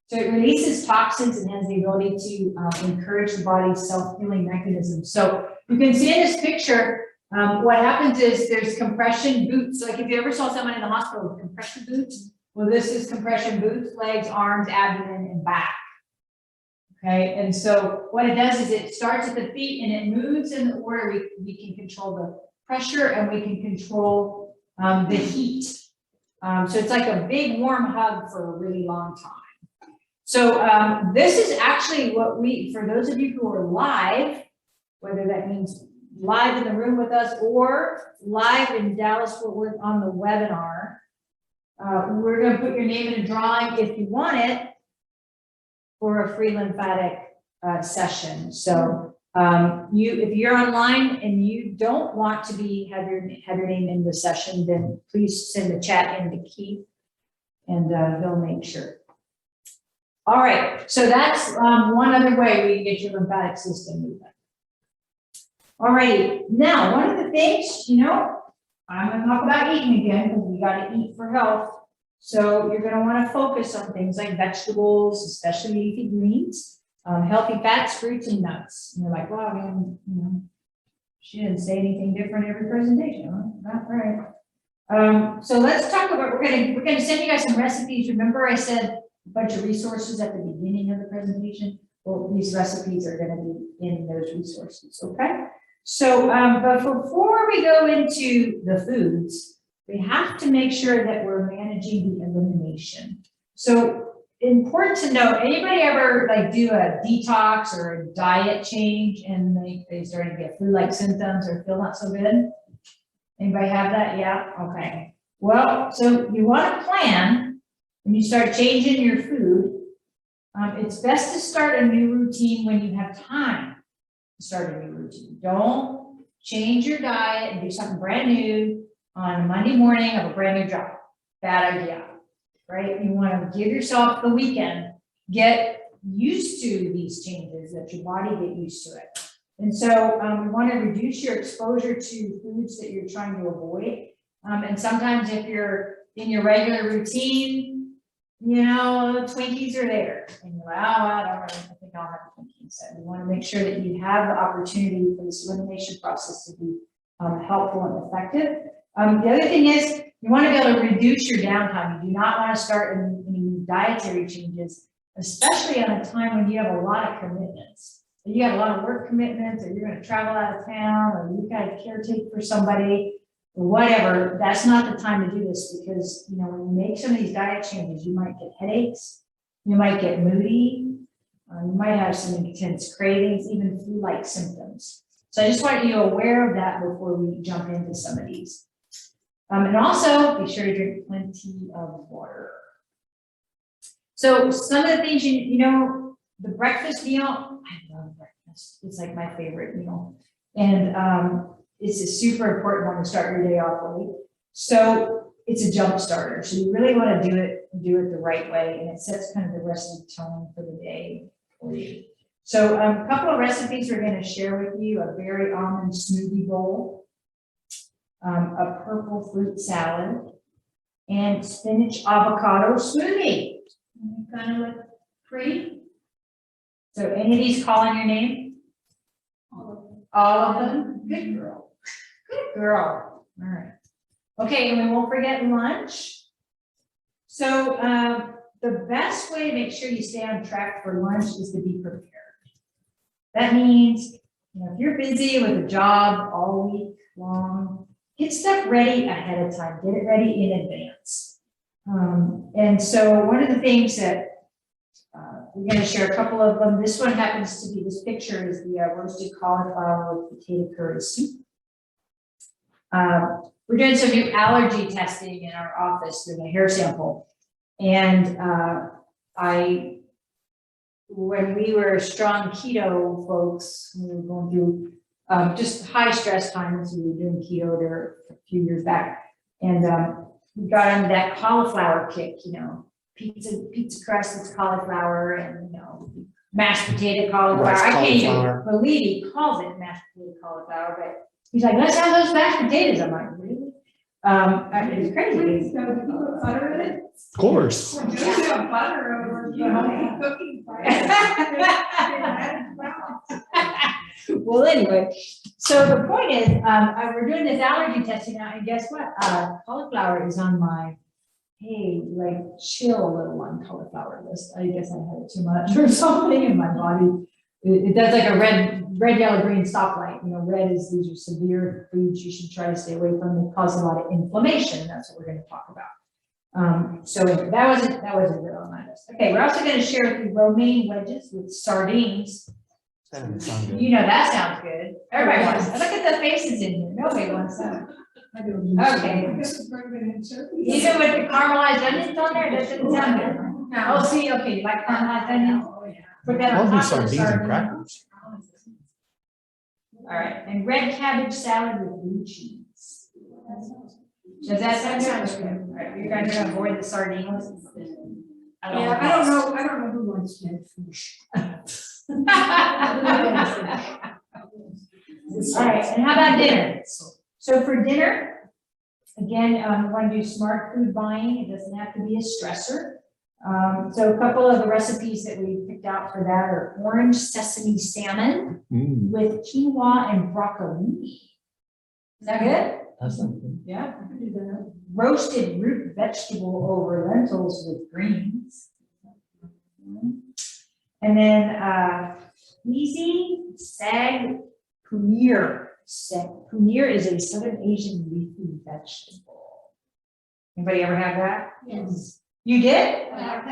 So it releases toxins and has the ability to encourage the body's self-healing mechanism. So you can see in this picture, what happens is there's compression boots. Like if you ever saw someone in the hospital with compression boots, well, this is compression boots, legs, arms, abdomen, and back. Okay, and so what it does is it starts at the feet and it moves in the order we can control the pressure and we can control the heat. So it's like a big warm hug for a really long time. So this is actually what for those of you who are live, whether that means live in the room with us or live in Dallas Fort Worth on the webinar. We're going to put your name in a drawing if you want it for a free lymphatic session. So if you're online and you don't want to have your name in the session, then please send the chat in to Keith, and he'll make sure. All right, so that's one other way we can get your lymphatic system moving. All right, now one of the things, I'm going to talk about eating again because we got to eat for health. So you're going to want to focus on things like vegetables, especially leafy greens, healthy fats, fruits, and nuts. And you're like, well, man, she didn't say anything different every presentation. Huh? Not right. So let's talk about. We're going to send you guys some recipes. Remember, I said a bunch of resources at the beginning of the presentation. Well, these recipes are going to be in those resources. Okay. So, but before we go into the foods, we have to make sure that we're managing the elimination. So important to know, anybody ever do a detox or a diet change and they start to get flu-like symptoms or feel not so good? Anybody have that? Yeah? Okay. Well, so you want to plan when you start changing your food. It's best to start a new routine when you have time to start a new routine. Don't change your diet and do something brand new on a Monday morning of a brand new job. Bad idea, right? You want to give yourself the weekend, get used to these changes, let your body get used to it. And so we want to reduce your exposure to foods that you're trying to avoid. And sometimes if you're in your regular routine, Twinkies are there. And you're like, oh, I think I'll have a Twinkie instead. We want to make sure that you have the opportunity for this elimination process to be helpful and effective. The other thing is you want to be able to reduce your downtime. You do not want to start any dietary changes, especially on a time when you have a lot of commitments. You got a lot of work commitments, or you're going to travel out of town, or you got to caretake for somebody, or whatever. That's not the time to do this because, when you make some of these diet changes, you might get headaches, you might get moody, you might have some intense cravings, even flu-like symptoms. So I just want you aware of that before we jump into some of these. And also be sure to drink plenty of water. So some of the things, the breakfast meal, I love breakfast. It's like my favorite meal. And it's a super important one to start your day off with. So it's a jump starter. So you really want to do it the right way. And it sets kind of the rest of the tone for the day for you. So a couple of recipes we're going to share with you: a berry almond smoothie bowl, a purple fruit salad, and spinach avocado smoothie. Kind of look pretty. So any of these call on your name? All of them? Good girl. Good girl. All right. Okay, and we won't forget lunch. So the best way to make sure you stay on track for lunch is to be prepared. That means, if you're busy with a job all week long, get stuff ready ahead of time. Get it ready in advance. And so one of the things that we're going to share a couple of them. This one happens to be, this picture is the roasted cauliflower with potato curry soup. We're doing some new allergy testing in our office with a hair sample. And when we were strong keto folks, we were going through just high stress times. We were doing keto there a few years back. And we got on that cauliflower kick, pizza crust with cauliflower and, mashed potato cauliflower. I can't even believe he calls it mashed potato cauliflower, but he's like, let's have those mashed potatoes. I'm like, really? It's crazy. So you put butter in it? Of course. Well, just have butter over the whole cooking fire. Well, anyway, so the point is, we're doing this allergy testing now, and guess what? Cauliflower is on my, chill a little on cauliflower list. I guess I had it too much or something in my body. It does like a red, yellow, green stoplight. Red is these are severe foods you should try to stay away from. They cause a lot of inflammation. That's what we're going to talk about. So that wasn't good on my list. Okay, we're also going to share with you romaine wedges with sardines. That doesn't sound good. You know, that sounds good. Everybody wants, look at the faces in here. Nobody wants that. Okay. I guess we're going to insert these. Even with the caramelized onions on there, that doesn't sound good. Oh, see, okay, you like caramelized onions? Put that on Love me top of the sardines and sardine. crackers. All right, and red cabbage salad with blue cheese. Does that sound good? All right, you're gonna avoid the sardines. Yeah, I don't know who wants dead fish. All right, and how about dinner? So for dinner, again, we want to do smart food buying. It doesn't have to be a stressor. So a couple of the recipes that we picked out for that are orange sesame salmon with quinoa and broccoli. Is that good? That's not good. Yeah, I can do that. Roasted root vegetable over lentils with greens. And then easy sag paneer. Paneer is a Southern Asian leafy vegetable. Anybody ever have that? Yes. You did? I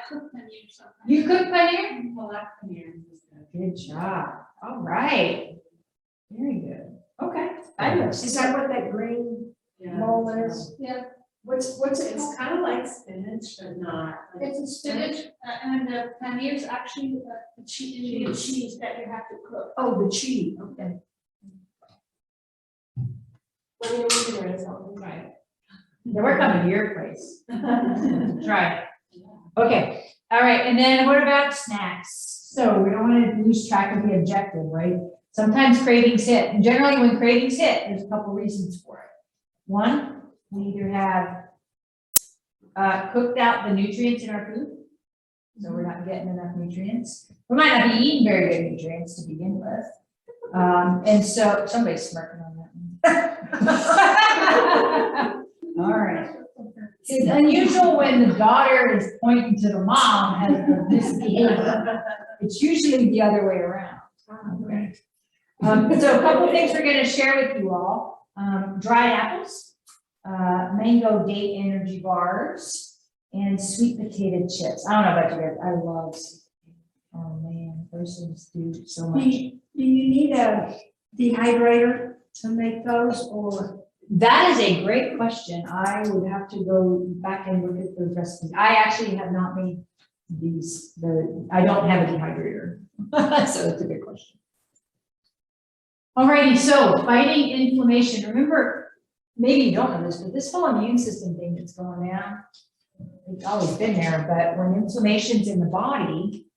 cook paneer sometimes. You cook paneer? Well, that paneer is good. Good job. All right. Very good. Okay. Fabulous. Is that what that green bowl is? Yeah, What's it it's called? kind of like spinach, but not. It's a spinach, and the paneer is actually a cheese that you have to cook. Oh, the cheese, okay. Let me know when you're ready, so Right. Yeah, we're coming to your place. Try it. Okay. All right. And then what about snacks? So we don't want to lose track of the objective, right? Sometimes cravings hit, and generally when cravings hit, there's a couple reasons for it. One, we either have cooked out the nutrients in our food, so we're not getting enough nutrients. We might not be eating very good nutrients to begin with. And so somebody's smirking on that one. All right. It's unusual when the daughter is pointing to the mom as the misbehavior. It's usually the other way around. Okay. So a couple of things we're going to share with you all. Dried apples, mango date energy bars, and sweet potato chips. I don't know about you guys. I love sweet potato. Oh man, those things do so much. Do you need a dehydrator to make those, or? That is a great question. I would have to go back and look at those recipes. I actually have not made these. I don't have a dehydrator, so it's a good question. Alrighty, so fighting inflammation. Remember, maybe you don't know this, but this whole immune system thing that's going on, it's always been there, but when inflammation's in the body,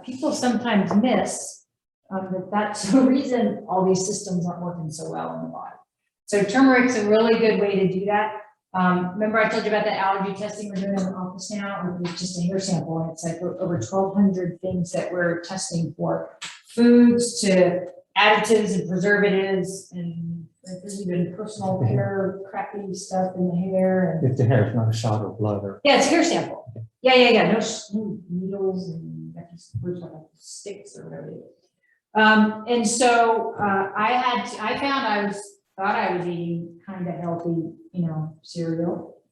people sometimes miss that that's the reason all these systems aren't working so well in the body. So turmeric's a really good way to do that. Remember I told you about the allergy testing we're doing in the office now? It's just a hair sample, and it's like over 1,200 things that we're testing for. Foods to additives and preservatives, and there's even personal care crappy stuff in the hair. And If the hair is not a shot of blood or. yeah, it's a hair sample. Yeah. No needles and sticks or whatever it is. And so I thought I was eating kind of healthy, cereal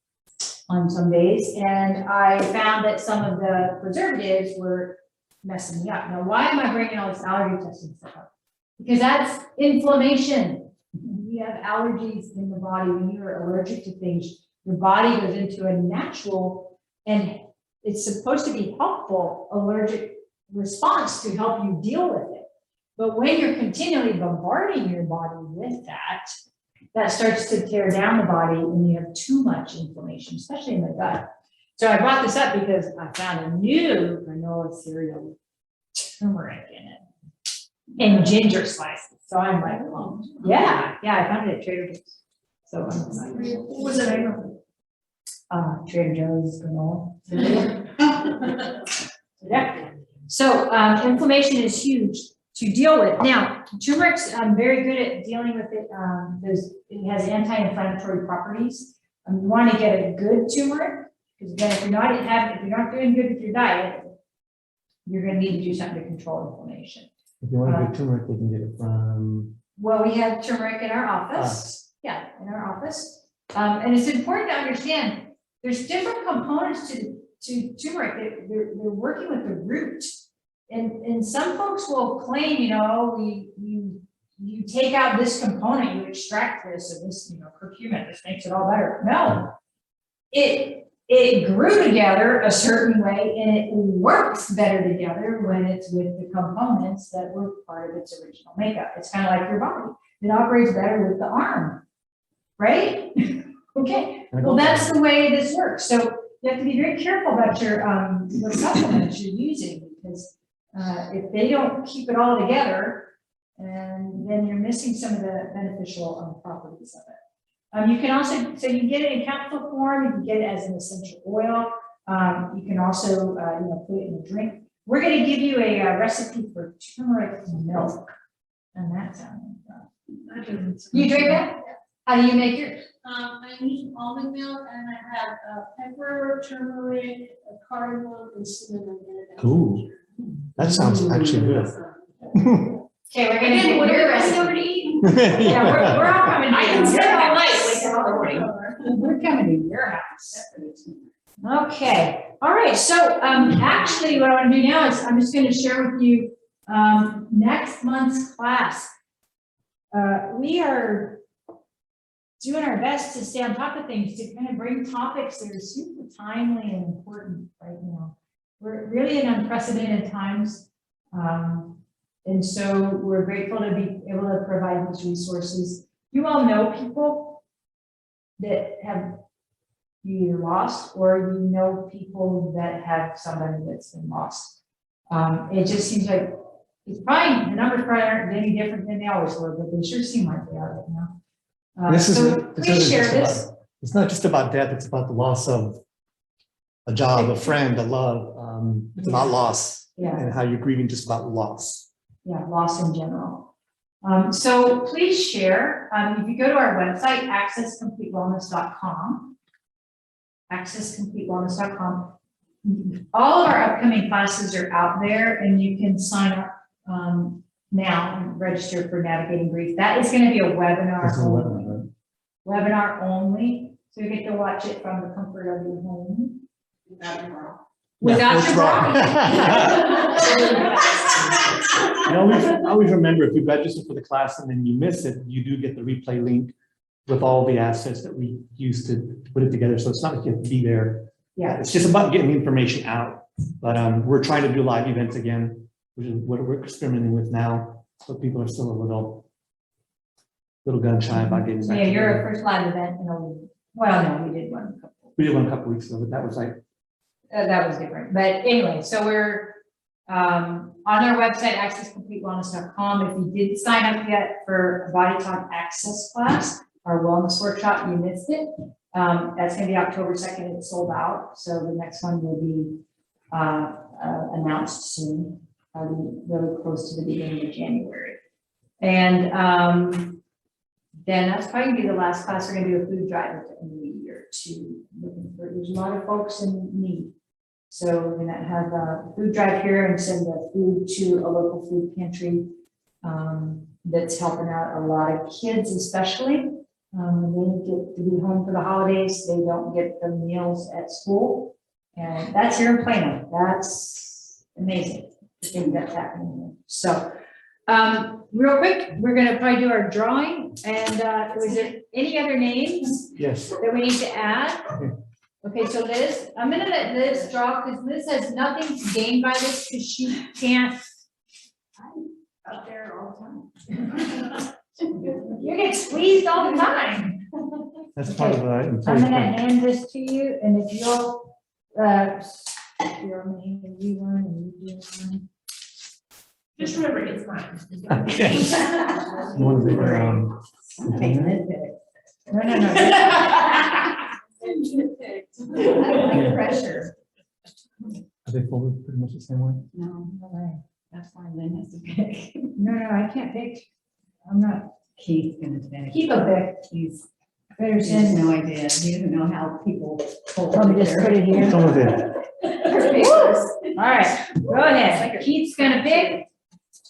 on some days, and I found that some of the preservatives were messing me up. Now, why am I bringing all this allergy testing stuff up? Because that's inflammation. We have allergies in the body. When you're allergic to things, your body goes into a natural, and it's supposed to be helpful allergic response to help you deal with it. But when you're continually bombarding your body with that starts to tear down the body when you have too much inflammation, especially in the gut. So I brought this up because I found a new granola cereal with turmeric in it and ginger slices. So I'm like, oh, yeah, I found it at Trader Joe's. So I'm excited. What was the name of it? Trader Joe's granola. Yeah. So inflammation is huge to deal with. Now, turmeric's very good at dealing with it. It has anti-inflammatory properties. You want to get a good turmeric, because again, if you're not doing good with your diet, you're going to need to do something to control inflammation. If you want a good turmeric, they can get it from. Well, we have turmeric in our office. Yeah, in our office. And it's important to understand there's different components to turmeric. They're working with the root. and some folks will claim, you take out this component, you extract this, and this, curcumin, this makes it all better. No, it grew together a certain way, and it works better together when it's with the components that were part of its original makeup. It's kind of like your body. It operates better with the arm, right? Okay, well, that's the way this works. So you have to be very careful about your the supplements you're using, because if they don't keep it all together, and then you're missing some of the beneficial properties of it. You can also, so you get it in capsule form, you can get it as an essential oil. You can also, put it in a drink. We're going to give you a recipe for turmeric milk, and that sounds You drink that? How do you make yours? I use almond milk, and I have pepper, turmeric, cardamom, and cinnamon in it. Ooh, that sounds actually good. Okay, we're going to get your recipe. Yeah, we're all coming. I can stay all night, wake up in the morning. We're coming to your house. Okay, all right, so actually what I want to do now is I'm just going to share with you next month's class. We are doing our best to stay on top of things, to kind of bring topics that are super timely and important right now. We're really in unprecedented times. And so we're grateful to be able to provide these resources. You all know people that have either lost, or you know people that have somebody that's been lost. It just seems like it's probably, the numbers probably aren't any different than they always were, but they sure seem like they are right now. Please share this. It's not just about death, it's about the loss of a job, a friend, a love. It's about loss, and how you're grieving just about loss. Yeah, loss in general. So please share. If you go to our website, accesscompletewellness.com, accesscompletewellness.com, all of our upcoming classes are out there, and you can sign up now and register for Navigating Grief. That is going to be a webinar only. Webinar only, so you get to watch it from the comfort of your home. Without your bra. I always remember, if you register for the class and then you miss it, you do get the replay link with all the assets that we used to put it together. So it's not like you have to be there. Yeah. It's just about getting the information out. But we're trying to do live events again, which is what we're experimenting with now. So people are still a little gun shy about getting back. Yeah, your first live event, well, no, we did one a couple. We did one a couple weeks ago, but that was like. That was different. But anyway, so we're on our website, accesscompletewellness.com. If you didn't sign up yet for a Body Talk Access class, our wellness workshop, you missed it. That's going to be October 2nd. It's sold out. So the next one will be announced soon, really close to the beginning of January. And then that's probably going to be the last class. We're going to do a food drive at the end of the year too. There's a lot of folks in need. So we're going to have a food drive here and send the food to a local food pantry that's helping out a lot of kids, especially. They get to be home for the holidays. They don't get the meals at school. And that's here in Plano. That's amazing. I think that's happening here. So real quick, we're going to probably do our drawing. And was there any other names that we need to add? Okay, so Liz, I'm going to let Liz draw, because Liz has nothing to gain by this, because she can't. I'm up there all the time. You get squeezed all the time. That's part of the. I'm going to hand this to you, and if you'll your name and you one and you do one. Just remember, it's mine. Okay. One of the No. Pressure. Are they folded pretty much the same way? No, all right. That's fine. Lynn has to pick. No, I can't pick. I'm not. Keith's gonna pick. Keith will pick. He's, Better he has send. no idea. He doesn't know how people pull Let me just put it here. Some of it. All right, go ahead. Keith's gonna pick.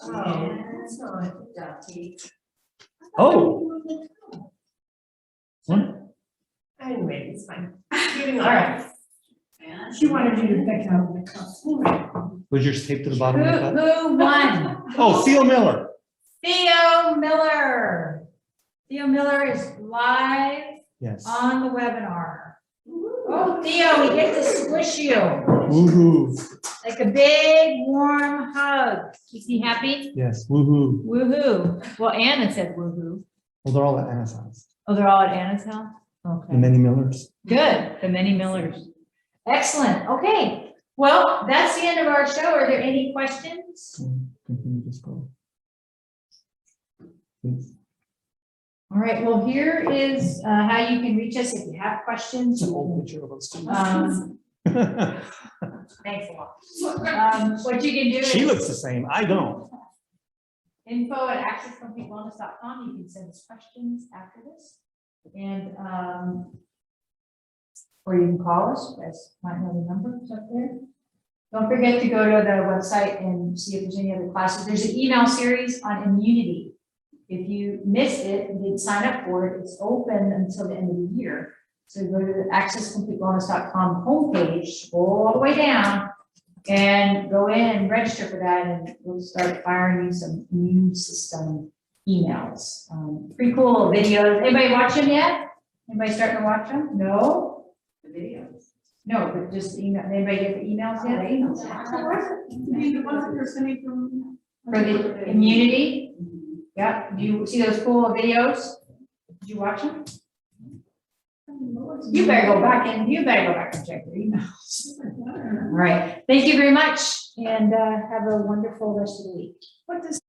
Oh, that's not Dottie. Oh. What? Anyway, it's fine. All right. She wanted you to pick out the cup. Was yours taped to the bottom of the cup? Who won? Oh, Theo Miller. Theo Miller. Theo Miller is live Yes. on the webinar. Oh, Theo, we get to squish you Woohoo. like a big warm hug. Keeps me happy. Yes, woohoo. Woohoo. Well, Anna said woohoo. Well, they're all at Anna's house. Oh, they're all at Anna's house? The Okay. many Millers. Good, the many Millers. Excellent, okay. Well, that's the end of our show. Are there any questions? Continue to scroll. Please. All right, well, here is how you can reach us if you have questions. It's an old picture of us too. Thanks a lot. What you can do She is looks the same. I don't. info@accesscompletewellness.com. You can send us questions after this. And, or you can call us, you guys might know the numbers up there. Don't forget to go to the website and see if there's any other classes. There's an email series on immunity. If you missed it and didn't sign up for it, it's open until the end of the year. So go to the accesscompletewellness.com homepage, go all the way down, and go in and register for that, and we'll start firing you some immune system emails. Pretty cool videos. Anybody watch them yet? Anybody starting to watch them? No? The videos. No, but just email. Anybody get the emails yet? The ones that you're sending from. For the immunity? Yeah, do you see those cool videos? Did you watch them? You better go back and check your emails. All right, thank you very much, and have a wonderful rest of the week. What does